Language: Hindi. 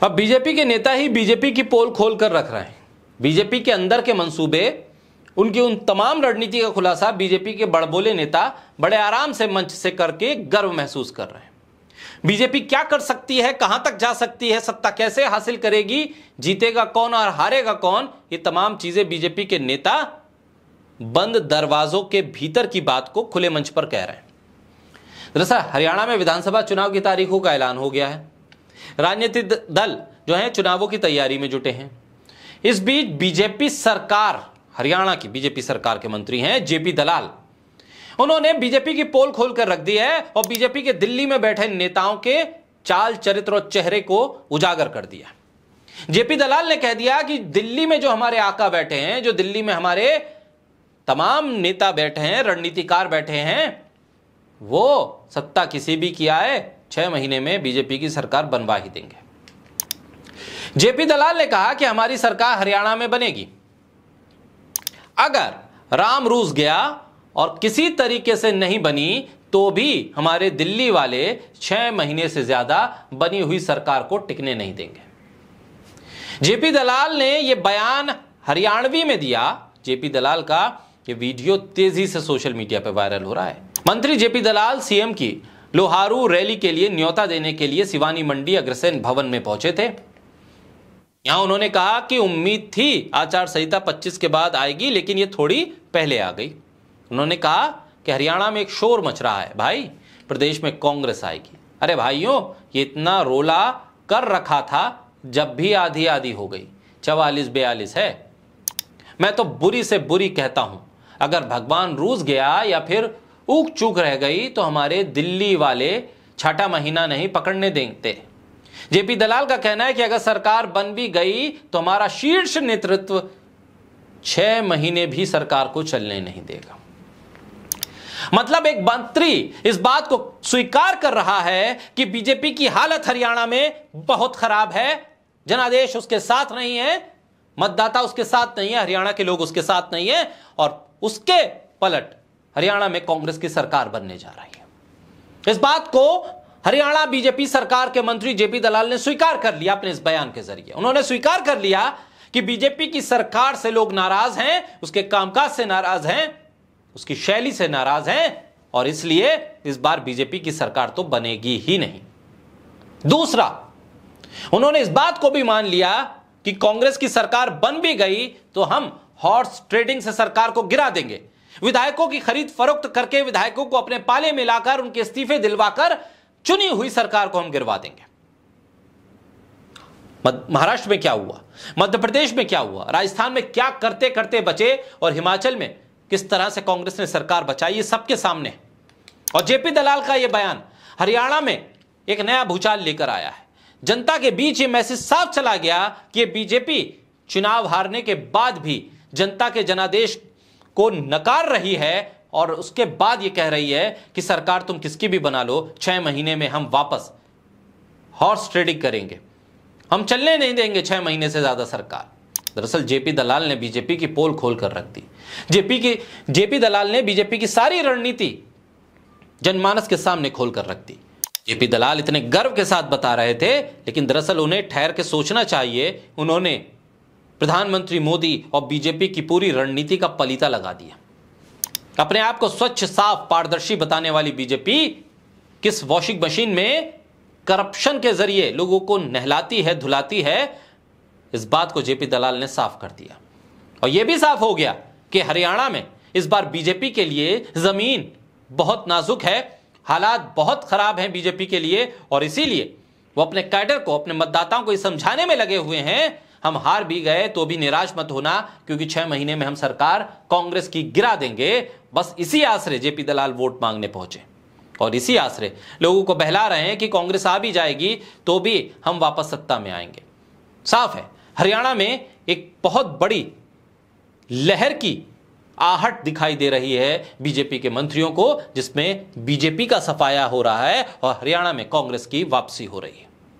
अब बीजेपी के नेता ही बीजेपी की पोल खोल कर रख रहे हैं। बीजेपी के अंदर के मंसूबे, उनकी उन तमाम रणनीति का खुलासा बीजेपी के बड़बोले नेता बड़े आराम से मंच से करके गर्व महसूस कर रहे हैं। बीजेपी क्या कर सकती है, कहां तक जा सकती है, सत्ता कैसे हासिल करेगी, जीतेगा कौन और हारेगा कौन, ये तमाम चीजें बीजेपी के नेता बंद दरवाजों के भीतर की बात को खुले मंच पर कह रहे हैं। दरअसल हरियाणा में विधानसभा चुनाव की तारीखों का ऐलान हो गया है। राजनीतिक दल जो है चुनावों की तैयारी में जुटे हैं। इस बीच बीजेपी सरकार, हरियाणा की बीजेपी सरकार के मंत्री हैं जेपी दलाल, उन्होंने बीजेपी की पोल खोलकर रख दी है और बीजेपी के दिल्ली में बैठे नेताओं के चाल चरित्र और चेहरे को उजागर कर दिया। जेपी दलाल ने कह दिया कि दिल्ली में जो हमारे आका बैठे हैं, जो दिल्ली में हमारे तमाम नेता बैठे हैं, रणनीतिकार बैठे हैं, वो सत्ता किसी भी की आए 6 महीने में बीजेपी की सरकार बनवा ही देंगे। जेपी दलाल ने कहा कि हमारी सरकार हरियाणा में बनेगी। अगर राम रूस गया और किसी तरीके से नहीं बनी तो भी हमारे दिल्ली वाले 6 महीने से ज्यादा बनी हुई सरकार को टिकने नहीं देंगे। जेपी दलाल ने यह बयान हरियाणवी में दिया। जेपी दलाल का यह वीडियो तेजी से सोशल मीडिया पर वायरल हो रहा है। मंत्री जेपी दलाल सीएम की लोहारू रैली के लिए न्योता देने के लिए सिवानी मंडी अग्रसेन भवन में पहुंचे थे। यहां उन्होंने कहा कि उम्मीद थी आचार संहिता 25 के बाद आएगी, लेकिन ये थोड़ी पहले आ गई। उन्होंने कहा कि हरियाणा में एक शोर मच रहा है, भाई प्रदेश में कांग्रेस आएगी। अरे भाइयों, ये इतना रोला कर रखा था, जब भी आधी आधी हो गई, 44-42 है। मैं तो बुरी से बुरी कहता हूं, अगर भगवान रूस गया या फिर ऊक चूक रह गई तो हमारे दिल्ली वाले 6ठा महीना नहीं पकड़ने देते। जेपी दलाल का कहना है कि अगर सरकार बन भी गई तो हमारा शीर्ष नेतृत्व 6 महीने भी सरकार को चलने नहीं देगा। मतलब एक मंत्री इस बात को स्वीकार कर रहा है कि बीजेपी की हालत हरियाणा में बहुत खराब है, जनादेश उसके साथ नहीं है, मतदाता उसके साथ नहीं है, हरियाणा के लोग उसके साथ नहीं है, और उसके पलट हरियाणा में कांग्रेस की सरकार बनने जा रही है। इस बात को हरियाणा बीजेपी सरकार के मंत्री जेपी दलाल ने स्वीकार कर लिया अपने इस बयान के जरिए। उन्होंने स्वीकार कर लिया कि बीजेपी की सरकार से लोग नाराज हैं, उसके कामकाज से नाराज हैं, उसकी शैली से नाराज हैं, और इसलिए इस बार बीजेपी की सरकार तो बनेगी ही नहीं। दूसरा, उन्होंने इस बात को भी मान लिया कि कांग्रेस की सरकार बन भी गई तो हम हॉर्स ट्रेडिंग से सरकार को गिरा देंगे। विधायकों की खरीद फरोख्त करके, विधायकों को अपने पाले में लाकर, उनके इस्तीफे दिलवाकर चुनी हुई सरकार को हम गिरवा देंगे। महाराष्ट्र में क्या हुआ, मध्य प्रदेश में क्या हुआ, राजस्थान में क्या करते करते बचे, और हिमाचल में किस तरह से कांग्रेस ने सरकार बचाई, ये सबके सामने। और जेपी दलाल का यह बयान हरियाणा में एक नया भूचाल लेकर आया है। जनता के बीच ये मैसेज साफ चला गया कि बीजेपी चुनाव हारने के बाद भी जनता के जनादेश को नकार रही है, और उसके बाद ये कह रही है कि सरकार तुम किसकी भी बना लो, 6 महीने में हम वापस हॉर्स ट्रेडिंग करेंगे, हम चलने नहीं देंगे 6 महीने से ज्यादा सरकार। दरअसल जेपी दलाल ने बीजेपी की पोल खोल कर रख दी। जेपी दलाल ने बीजेपी की सारी रणनीति जनमानस के सामने खोल कर रख दी। जेपी दलाल इतने गर्व के साथ बता रहे थे, लेकिन दरअसल उन्हें ठहर के सोचना चाहिए। उन्होंने प्रधानमंत्री मोदी और बीजेपी की पूरी रणनीति का पलीता लगा दिया। अपने आप को स्वच्छ, साफ, पारदर्शी बताने वाली बीजेपी किस वॉशिंग मशीन में करप्शन के जरिए लोगों को नहलाती है, धुलाती है, इस बात को जेपी दलाल ने साफ कर दिया। और यह भी साफ हो गया कि हरियाणा में इस बार बीजेपी के लिए जमीन बहुत नाजुक है, हालात बहुत खराब हैं बीजेपी के लिए, और इसीलिए वो अपने कैडर को, अपने मतदाताओं को ये समझाने में लगे हुए हैं, हम हार भी गए तो भी निराश मत होना, क्योंकि 6 महीने में हम सरकार कांग्रेस की गिरा देंगे। बस इसी आसरे जेपी दलाल वोट मांगने पहुंचे, और इसी आसरे लोगों को बहला रहे हैं कि कांग्रेस आ भी जाएगी तो भी हम वापस सत्ता में आएंगे। साफ है, हरियाणा में एक बहुत बड़ी लहर की आहट दिखाई दे रही है बीजेपी के मंत्रियों को, जिसमें बीजेपी का सफाया हो रहा है और हरियाणा में कांग्रेस की वापसी हो रही है।